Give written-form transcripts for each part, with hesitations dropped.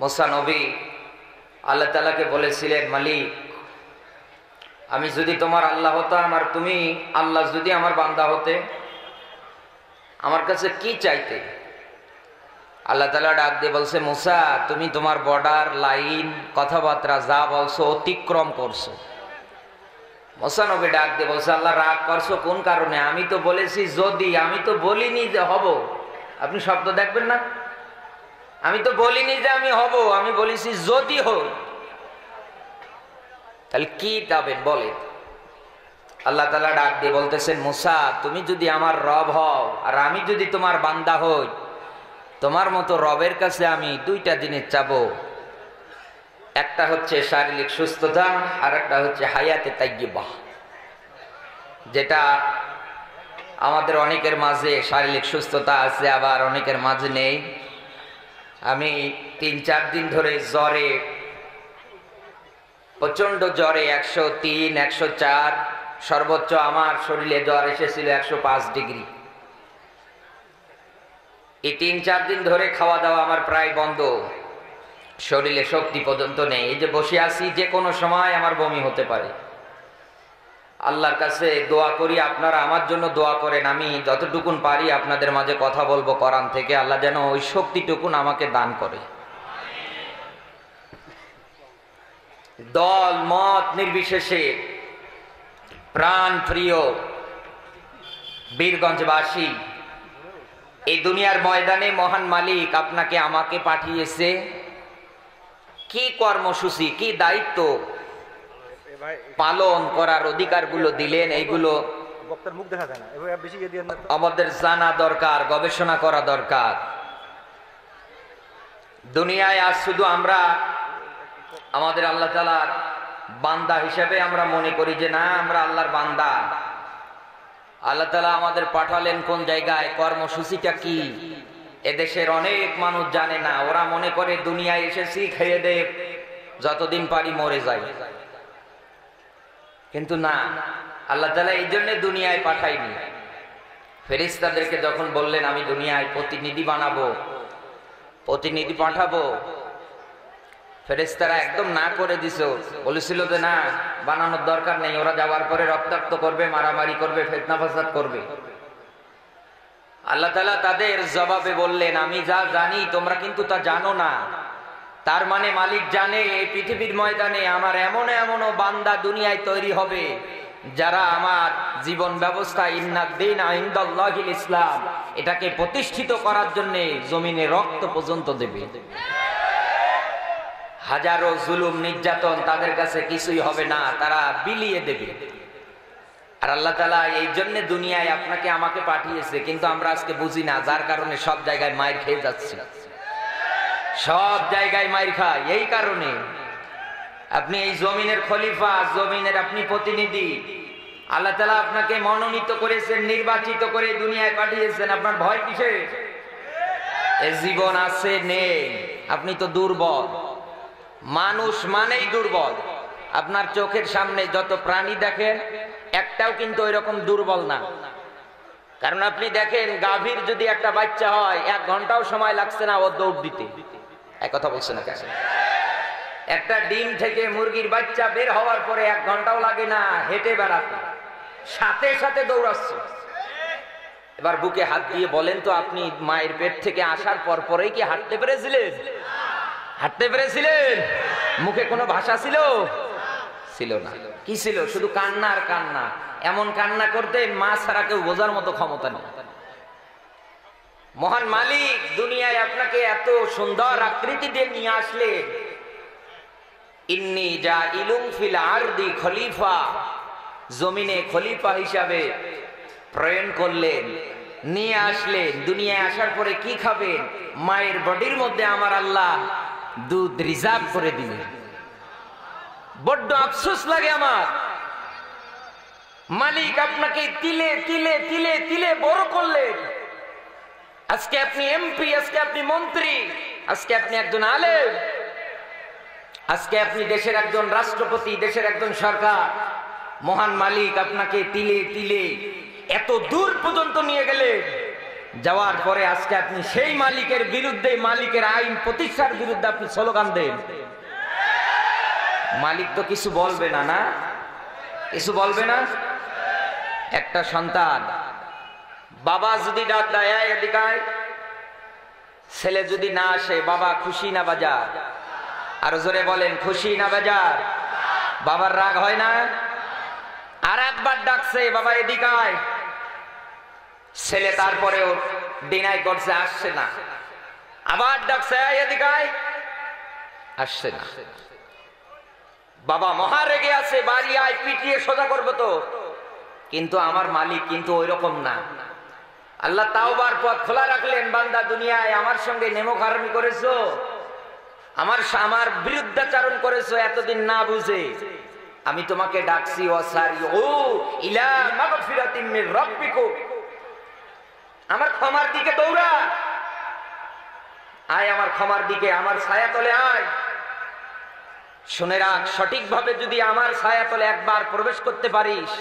মুসা নবী আল্লাহ তাআলাকে বলেছিলেন, মালিক আমি যদি তোমার আল্লাহ হতাম আর তুমি আল্লাহ যদি আমার বান্দা হতে, আমার কাছে কি চাইতে? আল্লাহ তাআলা ডাক দিয়ে বলছে, মুসা তুমি তোমার বর্ডার লাইন কথাবার্তা যা বলছো অতিক্রম করছো। মুসা নবী ডাক দিয়ে বলছে, আল্লাহ রাগ করছো কোন কারণে? আমি তো বলেছি যদি, আমি তো বলিনি যে হব। আপনি শব্দ দেখবেন না, আমি তো বলিনি যে আমি হব, আমি বলেছি যদি হই। তাহলে কি যাবেন বলেন? আল্লাহ তাআলা ডাক দিয়ে বলতেছেন, মুসা তুমি যদি আমার রব হও আর আমি যদি তোমার বান্দা হই, তোমার মতো রবের কাছে আমি দুইটা জিনিস চাবো। একটা হচ্ছে শারীরিক সুস্থতা আর একটা হচ্ছে হায়াতে তাইয়্যিবা। যেটা আমাদের অনেকের মাঝে শারীরিক সুস্থতা আছে, আবার অনেকের মাঝে নেই। আমি ৩-৪ দিন ধরে জ্বরে, প্রচন্ড জ্বরে ১০৩, ১০৪, সর্বোচ্চ আমার শরীরে জ্বর এসেছিল ১০৫ ডিগ্রি। এই ৩-৪ দিন ধরে খাওয়া দাওয়া আমার প্রায় বন্ধ, শরীরে শক্তি পর্যন্ত নেই। এই যে বসে আছি, যে কোনো সময় আমার বমি হতে পারে। আল্লাহর কাছে দোয়া করি, আপনারা আমার জন্য দোয়া করেন, আমি যতটুকুন পারি আপনাদের মাঝে কথা বলবো কোরআন থেকে, আল্লাহ যেন ওই শক্তিটুকুন আমাকে দান করে। দল মত নির্বিশেষে প্রাণ প্রিয় বীরগঞ্জবাসী, এই দুনিয়ার ময়দানে মহান মালিক আপনাকে আমাকে পাঠিয়েছে। কি কর্মসূচি, কি দায়িত্ব পালন করার অধিকারগুলো দিলেন, এইগুলো আমাদের জানা দরকার, গবেষণা করা দরকার। দুনিয়ায় আজ শুধু আমরা আমাদের আল্লাহ তাআলার বান্দা হিসেবে আমরা মনে করি যে না, আমরা আল্লাহর বান্দা। আল্লাহ তাআলা আমাদের পাঠালেন কোন জায়গায়, কর্মসূচিটা কি, এদেশের অনেক মানুষ জানে না। ওরা মনে করে দুনিয়ায় এসেছি খেয়ে দে, যতদিন পারি মরে যাই। কিন্তু না, আল্লাহ তাআলা এই জন্য দুনিয়ায় পাঠাইনি। ফেরেশতাদেরকে যখন বললেন আমি দুনিয়ায় প্রতিনিধি বানাবো, প্রতিনিধি পাঠাবো, ফেরেশতারা একদম না করে দিছো, বলেছিল যে না বানানোর দরকার নেই, ওরা যাওয়ার পরে রক্তাক্ত করবে, মারামারি করবে, ফিতনা ফাসাদ করবে। আল্লাহ তাআলা তাদের জবাবে বললেন, আমি যা জানি তোমরা কিন্তু তা জানো না। তার মানে মালিক জানে এই পৃথিবীর ময়দানে আমার এমন এমনও বান্দা দুনিয়ায় তৈরি হবে যারা আমার জীবন ব্যবস্থা ইন্নাদ-দীন ইনদাল্লাহিল ইসলাম এটাকে প্রতিষ্ঠিত করার জন্য জমিনে রক্ত পর্যন্ত দেবে। হাজারো জুলুম নির্যাতন তাদের কাছে কিছুই হবে না, তারা বিলিয়ে দেবে। আর আল্লাহ তাআলা এই জন্য দুনিয়ায় আপনাকে আমাকে পাঠিয়েছে, কিন্তু আমরা আজকে বুঝি না, যার কারণে সব জায়গায় মাইর খেয়ে যাচ্ছি, সব জায়গায় মাইর খায়। এই কারণে আপনি এই জমিনের খলিফা, জমিনের আপনি প্রতিনিধি, আল্লাহ তাআলা আপনাকে মনোনীত করেছেন, নির্বাচিত করে দুনিয়ায় পাঠিয়েছেন। আপনার ভয় কিসে? এ জীবন আছে নেই, আপনি তো দুর্বল। মানুষ মানেই দুর্বল। আপনার চোখের সামনে যত প্রাণী দেখেন একটাও কিন্তু ওইরকম দুর্বল না। কারণ আপনি দেখেন, গাভীর যদি একটা বাচ্চা হয় 1 ঘন্টাও সময় লাগছে না ও দৌড় দিতে। এক কথা বলছে না কেন? একটা ডিম থেকে মুরগির বাচ্চা বের হওয়ার পরে 1 ঘন্টাও লাগে না হেঁটে বেড়াতে, সাথে সাথে দৌড়াচ্ছে। এবার বুকে হাত দিয়ে বলেন তো, আপনি মায়ের পেট থেকে আসার পর পরেই কি হাঁটতে পেরেছিলেন? হাঁটতে পেরেছিলেন? মুখে কোনো ভাষা ছিল? ছিল না। কি ছিল? শুধু কান্না আর কান্না। এমন কান্না করতেন মা ছাড়া কেউ বোঝার মতো ক্ষমতা নেই। মহান মালিক দুনিয়ায় আপনাকে এত সুন্দর আকৃতি দিয়ে নিয়ে আসলেন। ইন্নী জাইলুম ফিল আরদি খলিফা, জমিনে খলিফা হিসাবে প্রেরণ করলেন, নিয়ে আসলেন। দুনিয়ায় আসার পরে কি খাবেন? মায়ের বডির মধ্যে আমার আল্লাহ দুধ রিজার্ভ করে দিলেন। বড্ড আফসোস লাগে আমার, মালিক আপনাকে তিলে তিলে তিলে তিলে বড় করলেন। আজকে আপনি এমপি, আজকে আপনি মন্ত্রী, আজকে আপনি একজন আলেম, আজকে আপনি দেশের একজন রাষ্ট্রপতি, দেশের একজন সরকার। মহান মালিক আপনাকে তিলে তিলে এত দূর পর্যন্ত নিয়ে গেলেন। যাওয়ার পরে আজকে আপনি সেই মালিকের বিরুদ্ধে, মালিকের আইন প্রতিষ্ঠার বিরুদ্ধে আপনি স্লোগান দেন। মালিক তো কিছু বলবে না, না কিছু বলবে না। একটা সন্তান বাবা যদি ডাক দেয় এদিকে আয়, ছেলে যদি না আসে, বাবা খুশি না বাজার? আরো জোরে বলেন, খুশি না বাজার? বাবার রাগ হয় না? আর একবার ডাকছে, বাবা এদিকে আয়, ছেলে তারপরেও ডিনাই করছে, আসছে না। আবার ডাকছে এদিকে আয়, আসছে না। বাবা মহা রেগে আছে, বাড়ি আয়, পিটিয়ে সোজা করবো তো। কিন্তু আমার মালিক কিন্তু ওই রকম না। আল্লাহ তাওবার পথ খোলা রাখলেন, বান্দা দুনিয়ায় আমার সঙ্গে নেমোখারামি করেছো, আমার বিরুদ্ধাচারণ করেছো, এতদিন না বুঝে আমি তোমাকে ডাকছি, ওয়াসারিউ ইলা মাগফিরাতিম মির রাব্বিকুম, আমার ক্ষমার দিকে দৌড়া, আয় আমার ক্ষমার দিকে, আমার ছায়াতলে আয়। শুনে রাখ, সঠিকভাবে যদি আমার ছায়াতলে একবার প্রবেশ করতে পারিস,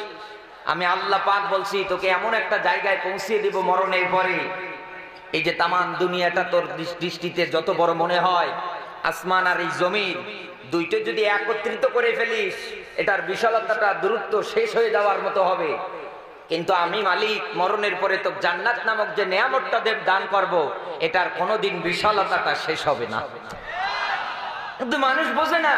আমি আল্লাহ পাক বলছি তোকে এমন একটা জায়গায় পৌঁছিয়ে দিব মরণের পরে, এই যে তামাম দুনিয়াটা তোর দৃষ্টিতে যত বড় মনে হয়, আসমান আর এই জমিন দুইটা যদি একত্রিত করে ফেলিস, এটার বিশালতাটা দূরত্ব শেষ হয়ে যাওয়ার মতো হবে। কিন্তু আমি মালিক মরণের পরে তো জান্নাত নামক যে নেয়ামতটা দেব দান করব, এটার কোনোদিন বিশালতাটা শেষ হবে না। কিন্তু মানুষ বোঝে না।